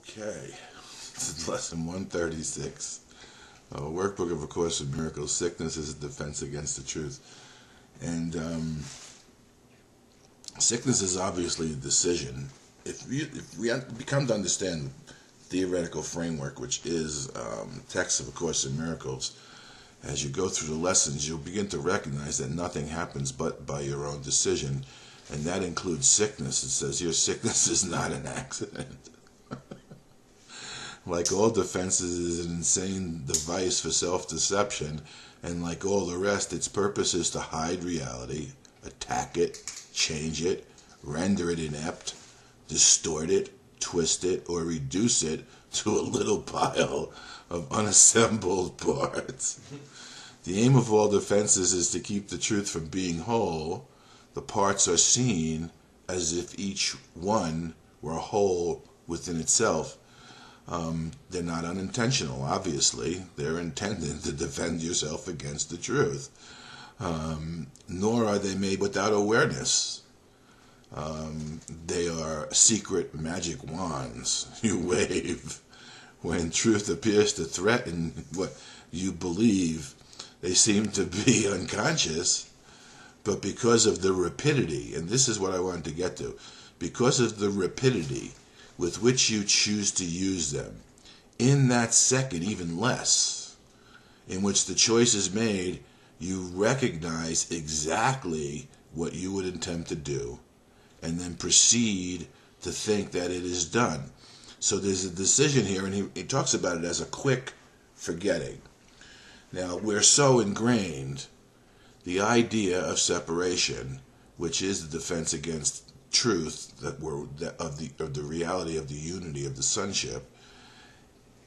Okay, this is lesson 136. Workbook of A Course in Miracles. Sickness is a defense against the truth. And sickness is obviously a decision. If we come to understand the theoretical framework, which is text of A Course in Miracles, as you go through the lessons, you'll begin to recognize that nothing happens but by your own decision, and that includes sickness. It says your sickness is not an accident. Like all defenses, it is an insane device for self-deception, and like all the rest, its purpose is to hide reality, attack it, change it, render it inept, distort it, twist it, or reduce it to a little pile of unassembled parts. The aim of all defenses is to keep the truth from being whole. The parts are seen as if each one were a whole within itself. They're not unintentional, obviously. They're intended to defend yourself against the truth. Nor are they made without awareness. They are secret magic wands you wave. When truth appears to threaten what you believe, they seem to be unconscious, but because of the rapidity, and this is what I wanted to get to, because of the rapidity with which you choose to use them, in that second, even less, in which the choice is made, you recognize exactly what you would attempt to do, and then proceed to think that it is done. So there's a decision here, and he talks about it as a quick forgetting. Now, we're so ingrained, the idea of separation, which is the defense against truth, of the reality of the unity of the sonship,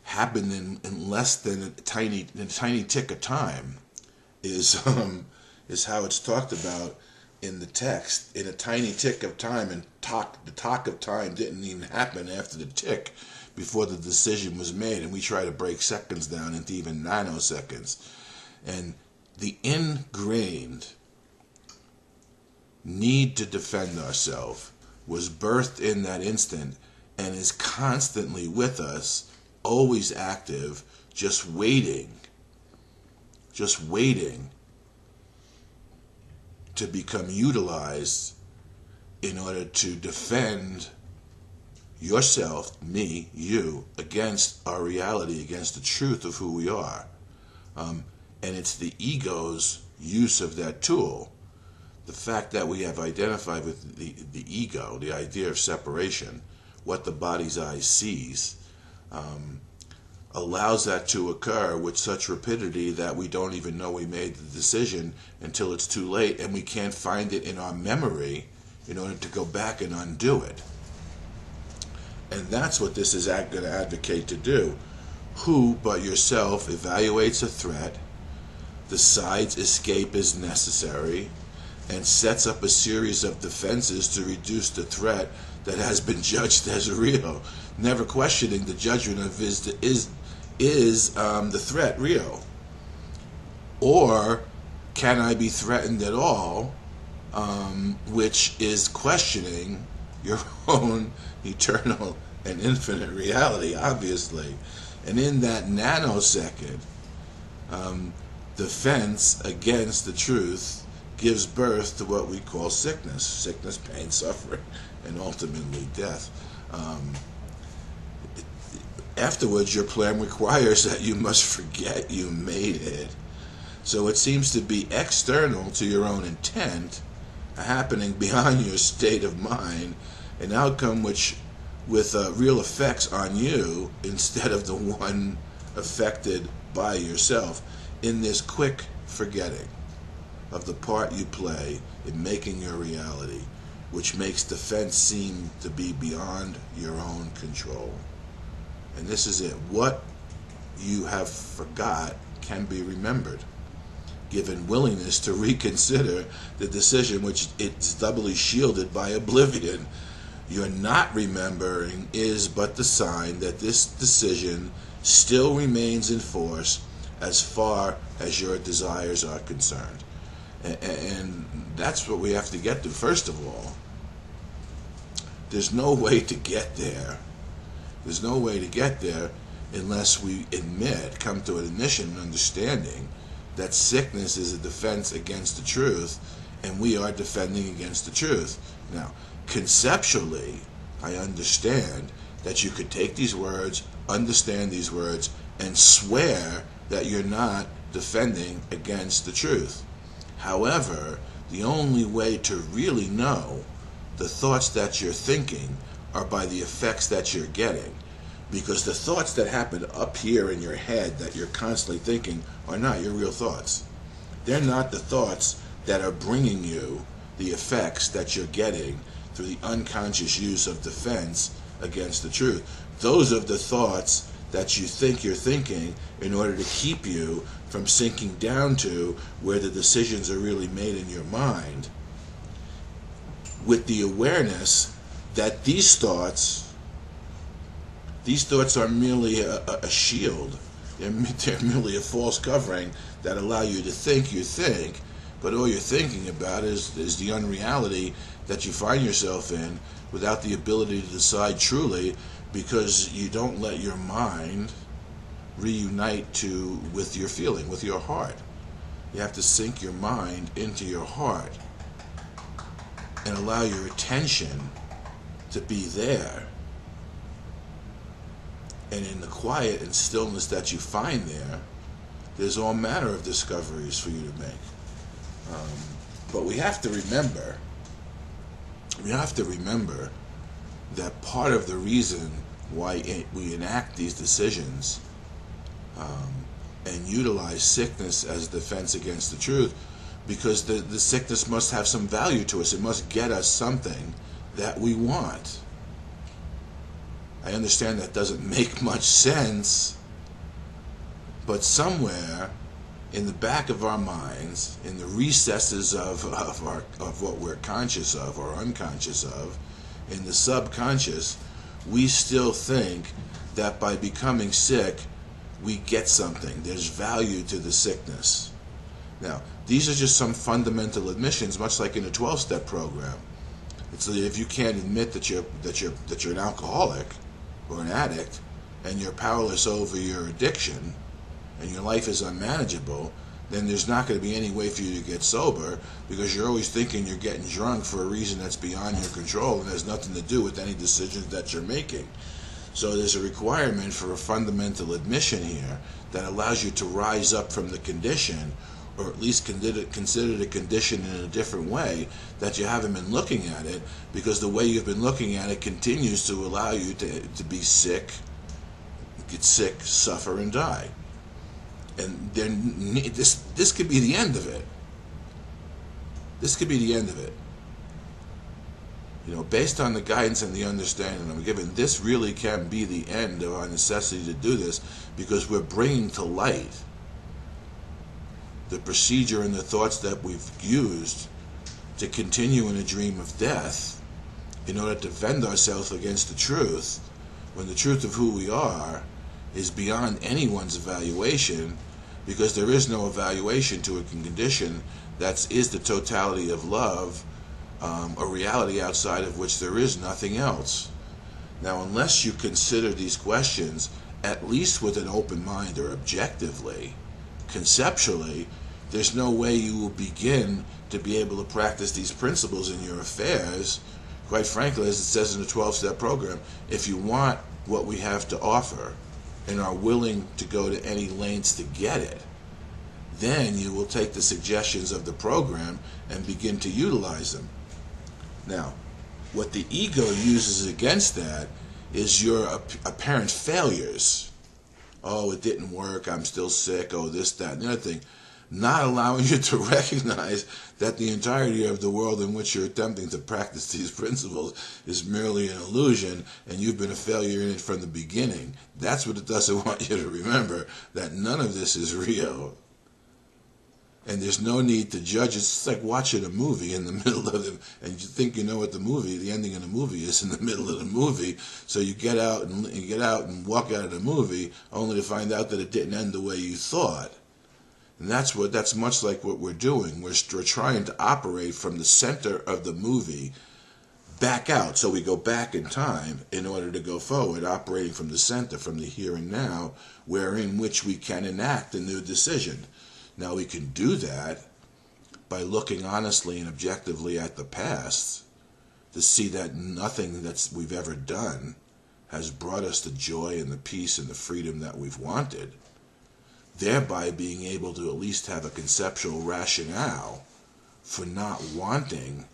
happened in less than a tiny tick of time, is how it's talked about in the text. In a tiny tick of time, and the talk of time didn't even happen after the tick, before the decision was made, and we try to break seconds down into even nanoseconds. And the ingrained need to defend ourselves was birthed in that instant and is constantly with us, always active, just waiting to become utilized in order to defend yourself, me, you, against our reality, against the truth of who we are. And it's the ego's use of that tool. The fact that we have identified with the ego, the idea of separation, what the body's eye sees, allows that to occur with such rapidity that we don't even know we made the decision until it's too late, and we can't find it in our memory in order to go back and undo it. And that's what this is going to advocate to do. Who but yourself evaluates a threat, decides escape is necessary, and sets up a series of defenses to reduce the threat that has been judged as real, never questioning the judgment of is the threat real? Or can I be threatened at all, which is questioning your own eternal and infinite reality, obviously. And in that nanosecond, defense against the truth gives birth to what we call sickness, pain, suffering, and ultimately death. Afterwards, your plan requires that you must forget you made it. So it seems to be external to your own intent, happening beyond your state of mind, an outcome which with real effects on you instead of the one affected by yourself, in this quick forgetting of the part you play in making your reality, which makes defense seem to be beyond your own control. And this is it. What you have forgot can be remembered, given willingness to reconsider the decision which it's doubly shielded by oblivion. Your not remembering is but the sign that this decision still remains in force as far as your desires are concerned. And that's what we have to get to. First of all, there's no way to get there There's no way to get there unless we come to an admission and understanding that sickness is a defense against the truth, and we are defending against the truth. Now, conceptually, I understand that you could take these words, understand these words, and swear that you're not defending against the truth. However, the only way to really know the thoughts that you're thinking are by the effects that you're getting. Because the thoughts that happen up here in your head that you're constantly thinking are not your real thoughts. They're not the thoughts that are bringing you the effects that you're getting through the unconscious use of defense against the truth. Those are the thoughts that you think you're thinking in order to keep you from sinking down to where the decisions are really made in your mind, with the awareness that these thoughts are merely a shield. They're merely a false covering that allow you to think you think, but all you're thinking about is the unreality that you find yourself in without the ability to decide truly, because you don't let your mind reunite with your feeling, with your heart. You have to sink your mind into your heart and allow your attention to be there. And in the quiet and stillness that you find there, there's all manner of discoveries for you to make. But we have to remember that part of the reason why we enact these decisions and utilize sickness as defense against the truth, because the sickness must have some value to us. It must get us something that we want. I understand that doesn't make much sense, but somewhere in the back of our minds, in the recesses of what we're conscious of or unconscious of, in the subconscious, we still think that by becoming sick, we get something. There's value to the sickness. Now, these are just some fundamental admissions, much like in a 12-step program. It's that if you can't admit that you're an alcoholic or an addict, and you're powerless over your addiction, and your life is unmanageable, then there's not going to be any way for you to get sober, because you're always thinking you're getting drunk for a reason that's beyond your control and has nothing to do with any decisions that you're making. So there's a requirement for a fundamental admission here that allows you to rise up from the condition, or at least consider the condition in a different way, that you haven't been looking at it, because the way you've been looking at it continues to allow you to be sick, get sick, suffer, and die. And then this could be the end of it. This could be the end of it. You know, based on the guidance and the understanding I'm given, this really can be the end of our necessity to do this, because we're bringing to light the procedure and the thoughts that we've used to continue in a dream of death in order to defend ourselves against the truth, when the truth of who we are is beyond anyone's evaluation, because there is no evaluation to a condition that is the totality of love, a reality outside of which there is nothing else. Now, unless you consider these questions, at least with an open mind or objectively, conceptually, there's no way you will begin to be able to practice these principles in your affairs. Quite frankly, as it says in the 12-step program, if you want what we have to offer and are willing to go to any lengths to get it, then you will take the suggestions of the program and begin to utilize them. Now, what the ego uses against that is your apparent failures. Oh, it didn't work, I'm still sick, oh, this, that, and the other thing. Not allowing you to recognize that the entirety of the world in which you're attempting to practice these principles is merely an illusion, and you've been a failure in it from the beginning. That's what it doesn't want you to remember, that none of this is real. And there's no need to judge. It's like watching a movie in the middle of it, and you think you know what the ending of the movie is in the middle of the movie. So you get out and walk out of the movie only to find out that it didn't end the way you thought. And that's much like what we're doing. We're trying to operate from the center of the movie back out. So we go back in time in order to go forward, operating from the center, from the here and now, wherein which we can enact a new decision. Now we can do that by looking honestly and objectively at the past to see that nothing that we've ever done has brought us the joy and the peace and the freedom that we've wanted, thereby being able to at least have a conceptual rationale for not wanting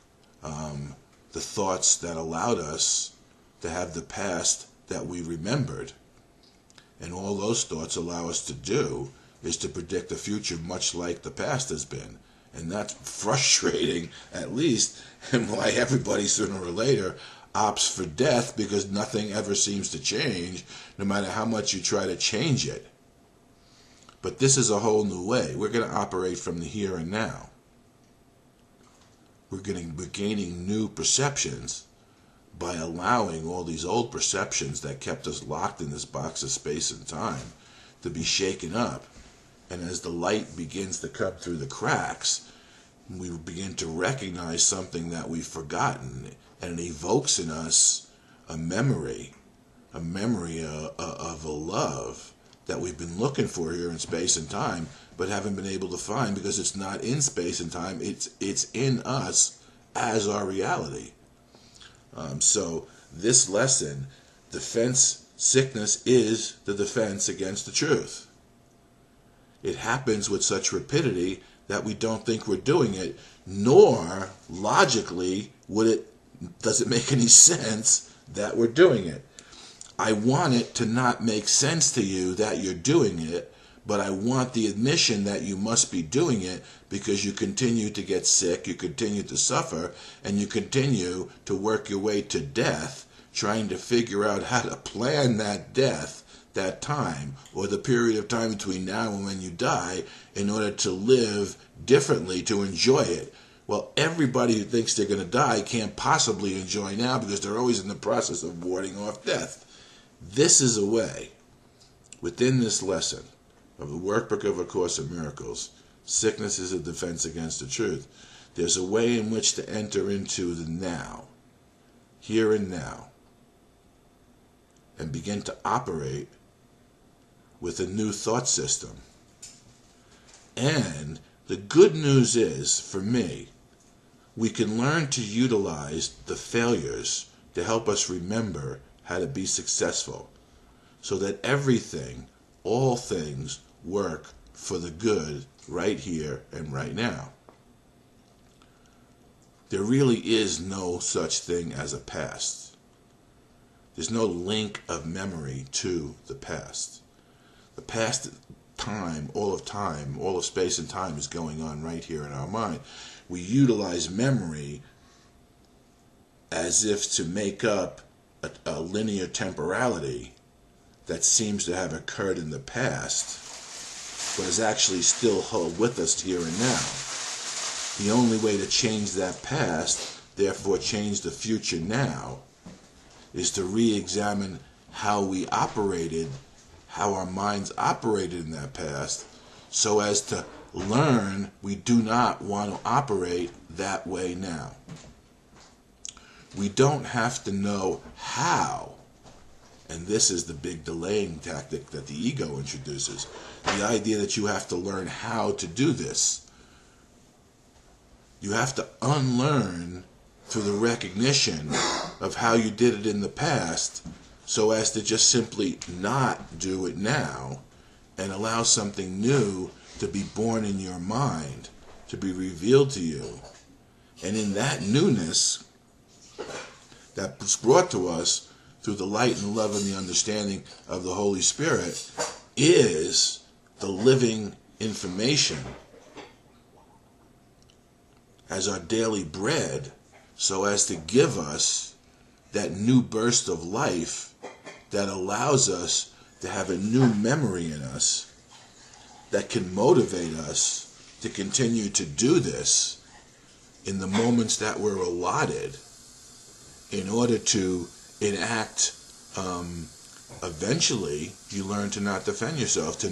the thoughts that allowed us to have the past that we remembered. And all those thoughts allow us to do is to predict the future much like the past has been. And that's frustrating, at least, and why everybody sooner or later opts for death, because nothing ever seems to change, no matter how much you try to change it. But this is a whole new way. We're going to operate from the here and now. We're gaining new perceptions by allowing all these old perceptions that kept us locked in this box of space and time to be shaken up. And as the light begins to come through the cracks, we begin to recognize something that we've forgotten, and it evokes in us a memory of a love that we've been looking for here in space and time, but haven't been able to find because it's not in space and time. It's in us as our reality. So this lesson, defense sickness, is the defense against the truth. It happens with such rapidity that we don't think we're doing it, nor logically does it make any sense that we're doing it. I want it to not make sense to you that you're doing it, but I want the admission that you must be doing it because you continue to get sick, you continue to suffer, and you continue to work your way to death, trying to figure out how to plan that death, that time, or the period of time between now and when you die, in order to live differently, to enjoy it. Well, everybody who thinks they're going to die can't possibly enjoy now because they're always in the process of warding off death. This is a way, within this lesson of the Workbook of A Course in Miracles, Sickness is a Defense Against the Truth. There's a way in which to enter into the now, here and now, and begin to operate with a new thought system. And the good news is, for me, we can learn to utilize the failures to help us remember how to be successful, so that everything, all things, work for the good right here and right now. There really is no such thing as a past. There's no link of memory to the past. The past time, all of space and time is going on right here in our mind. We utilize memory as if to make up a linear temporality that seems to have occurred in the past, but is actually still with us here and now. The only way to change that past, therefore change the future now, is to re-examine how we operated, how our minds operated in that past, so as to learn we do not want to operate that way now. We don't have to know how, and this is the big delaying tactic that the ego introduces, the idea that you have to learn how to do this. You have to unlearn through the recognition of how you did it in the past, so as to just simply not do it now and allow something new to be born in your mind, to be revealed to you. And in that newness that was brought to us through the light and the love and the understanding of the Holy Spirit is the living information as our daily bread, so as to give us that new burst of life that allows us to have a new memory in us that can motivate us to continue to do this in the moments that we're allotted, in order to enact, eventually you learn to not defend yourself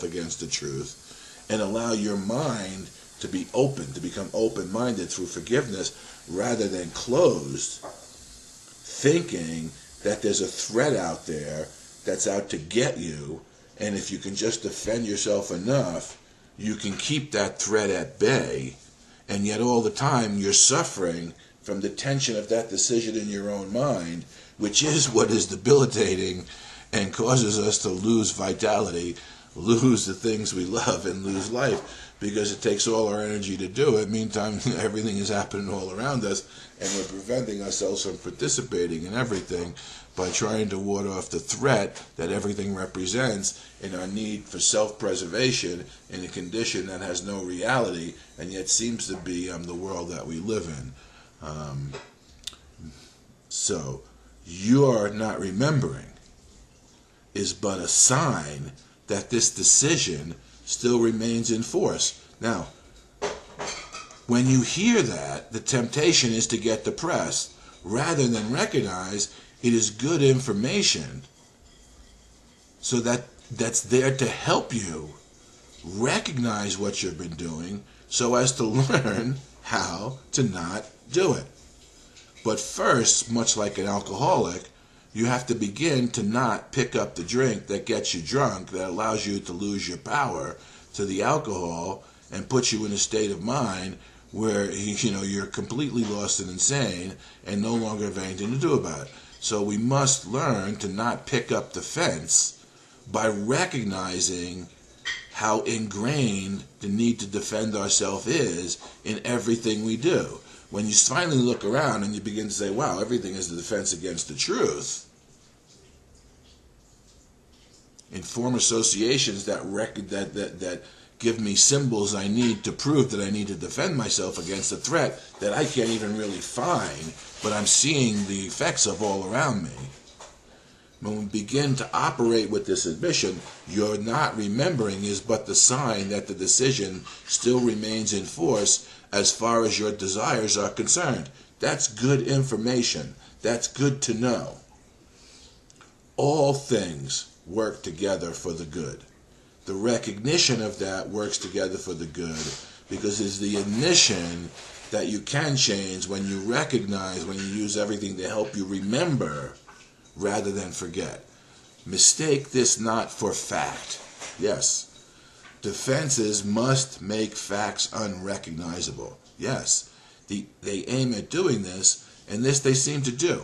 against the truth, and allow your mind to be open, to become open-minded through forgiveness rather than closed, thinking that there's a threat out there that's out to get you, and if you can just defend yourself enough, you can keep that threat at bay, and yet all the time you're suffering from the tension of that decision in your own mind, which is what is debilitating and causes us to lose vitality, lose the things we love, and lose life, because it takes all our energy to do it. Meantime, everything is happening all around us, and we're preventing ourselves from participating in everything by trying to ward off the threat that everything represents in our need for self-preservation in a condition that has no reality and yet seems to be the world that we live in. So, your not remembering is but a sign that this decision still remains in force. Now, when you hear that, the temptation is to get depressed rather than recognize it is good information, so that's there to help you recognize what you've been doing so as to learn how to not do it. But first, much like an alcoholic, you have to begin to not pick up the drink that gets you drunk, that allows you to lose your power to the alcohol and puts you in a state of mind where you're completely lost and insane and no longer have anything to do about it. So we must learn to not pick up the fence by recognizing how ingrained the need to defend ourselves is in everything we do. When you finally look around and you begin to say, wow, everything is the defense against the truth, and form associations that give me symbols I need to prove that I need to defend myself against a threat that I can't even really find, but I'm seeing the effects of all around me. When we begin to operate with this admission, your not remembering is but the sign that the decision still remains in force as far as your desires are concerned. That's good information. That's good to know. All things work together for the good. The recognition of that works together for the good because it's the admission that you can change when you recognize, when you use everything to help you remember rather than forget. Mistake this not for fact. Yes, defenses must make facts unrecognizable. Yes, they aim at doing this, and this they seem to do.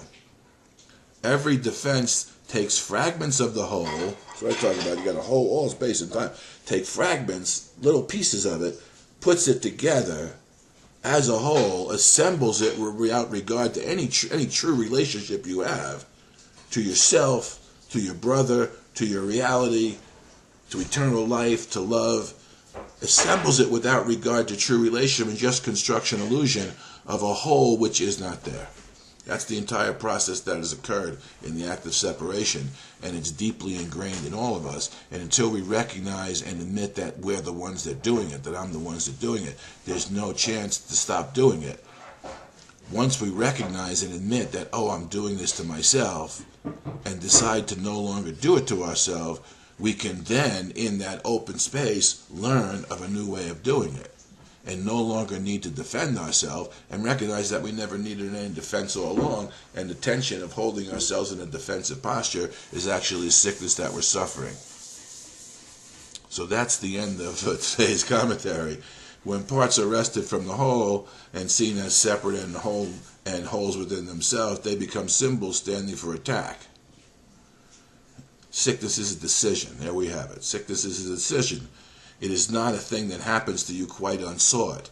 Every defense takes fragments of the whole. That's what I talk about. You got a whole, all space and time. Take fragments, little pieces of it, puts it together as a whole, assembles it without regard to any true relationship you have to yourself, to your brother, to your reality, to eternal life, to love. Assembles it without regard to true relationship and just constructs an illusion of a whole which is not there. That's the entire process that has occurred in the act of separation, and it's deeply ingrained in all of us. And until we recognize and admit that we're the ones that are doing it, that I'm the ones that are doing it, there's no chance to stop doing it. Once we recognize and admit that, oh, I'm doing this to myself, and decide to no longer do it to ourselves, we can then, in that open space, learn of a new way of doing it, and no longer need to defend ourselves, and recognize that we never needed any defense all along, and the tension of holding ourselves in a defensive posture is actually a sickness that we're suffering. So that's the end of today's commentary. When parts are wrested from the whole and seen as separate and wholes within themselves, they become symbols standing for attack. Sickness is a decision. There we have it. Sickness is a decision. It is not a thing that happens to you quite unsought,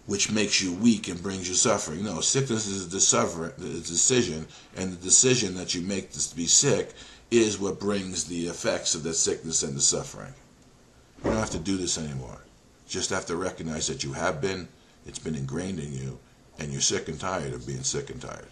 which makes you weak and brings you suffering. No, sickness is a decision, and the decision that you make to be sick is what brings the effects of the sickness and the suffering. You don't have to do this anymore. You just have to recognize that you have been, it's been ingrained in you, and you're sick and tired of being sick and tired.